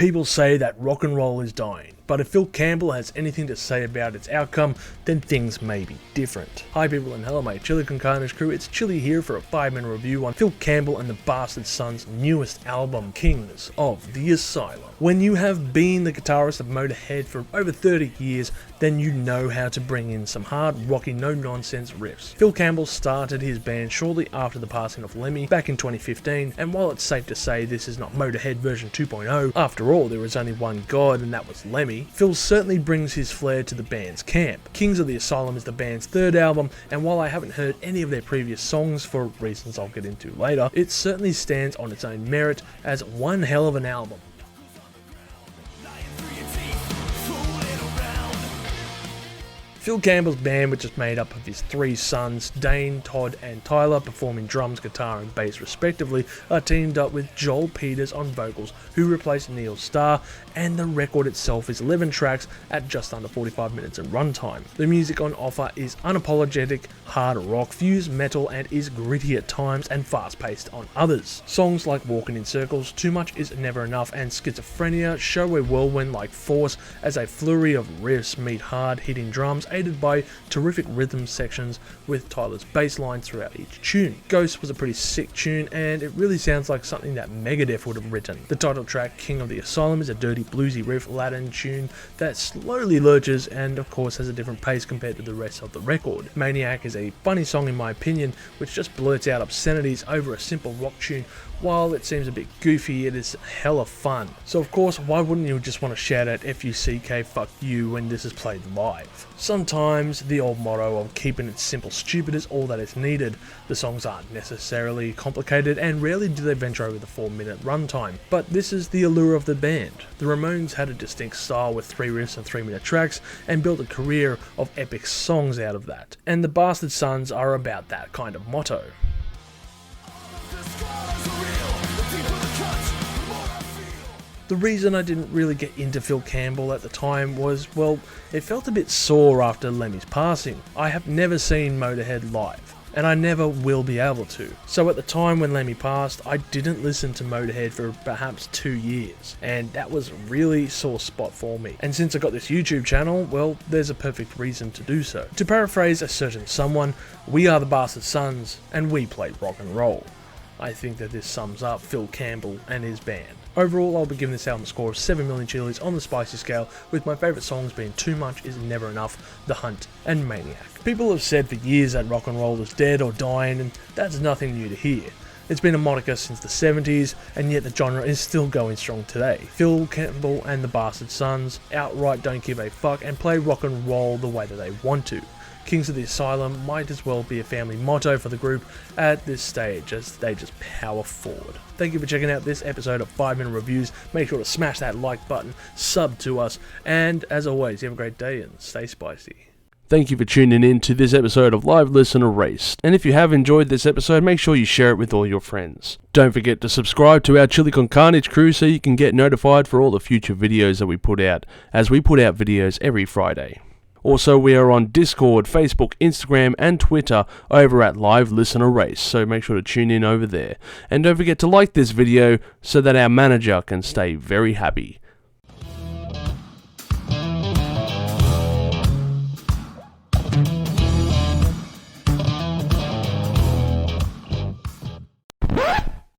People say that rock and roll is dying, but if Phil Campbell has anything to say about its outcome, then things may be different. Hi people and hello my Chili Con Carnage crew, it's Chili here for a 5-minute review on Phil Campbell and the Bastard Sons' newest album, Kings of the Asylum. When you have been the guitarist of Motorhead for over 30 years, then you know how to bring in some hard, rocky, no-nonsense riffs. Phil Campbell started his band shortly after the passing of Lemmy back in 2015, and while it's safe to say this is not Motorhead version 2.0, after all there was only one god and that was Lemmy, Phil certainly brings his flair to the band's camp. Kings of the Asylum is the band's third album, and while I haven't heard any of their previous songs for reasons I'll get into later, it certainly stands on its own merit as one hell of an album. Phil Campbell's band, which is made up of his three sons, Dane, Todd and Tyler, performing drums, guitar and bass respectively, are teamed up with Joel Peters on vocals, who replaced Neil Starr, and the record itself is 11 tracks at just under 45 minutes in runtime. The music on offer is unapologetic hard rock, fused metal, and is gritty at times and fast paced on others. Songs like Walking in Circles, Too Much Is Never Enough and Schizophrenia show a whirlwind-like force as a flurry of riffs meet hard hitting drums, aided by terrific rhythm sections with Tyler's bass lines throughout each tune. Ghost was a pretty sick tune, and it really sounds like something that Megadeth would have written. The title track, King of the Asylum, is a dirty bluesy riff Latin tune that slowly lurches and of course has a different pace compared to the rest of the record. Maniac is a funny song in my opinion, which just blurts out obscenities over a simple rock tune. While it seems a bit goofy, it is hella fun. So of course, why wouldn't you just want to shout out F-U-C-K fuck you when this is played live? Sometimes the old motto of keeping it simple stupid is all that is needed. The songs aren't necessarily complicated and rarely do they venture over the 4-minute runtime, but this is the allure of the band. The Ramones had a distinct style with 3 riffs and 3-minute tracks and built a career of epic songs out of that. And the Bastard Sons are about that kind of motto. The reason I didn't really get into Phil Campbell at the time was, well, it felt a bit sore after Lemmy's passing. I have never seen Motorhead live, and I never will be able to. So at the time when Lemmy passed, I didn't listen to Motorhead for perhaps 2 years, and that was a really sore spot for me. And since I got this YouTube channel, well, there's a perfect reason to do so. To paraphrase a certain someone, we are the Bastard Sons, and we play rock and roll. I think that this sums up Phil Campbell and his band. Overall, I'll be giving this album a score of 7 million chilies on the spicy scale, with my favourite songs being Too Much Is Never Enough, The Hunt and Maniac. People have said for years that rock and roll is dead or dying, and that's nothing new to hear. It's been a moniker since the 70s, and yet the genre is still going strong today. Phil Campbell and the Bastard Sons outright don't give a fuck and play rock and roll the way that they want to. Kings of the Asylum might as well be a family motto for the group at this stage as they just power forward. Thank you for checking out this episode of 5-Minute Reviews. Make sure to smash that like button, sub to us, and as always, you have a great day and stay spicy. Thank you for tuning in to this episode of Live Listen Erased. And if you have enjoyed this episode, make sure you share it with all your friends. Don't forget to subscribe to our Chili Con Carnage crew so you can get notified for all the future videos that we put out, as we put out videos every Friday. Also, we are on Discord, Facebook, Instagram and Twitter over at Live Listen Erased, so make sure to tune in over there. And don't forget to like this video so that our manager can stay very happy.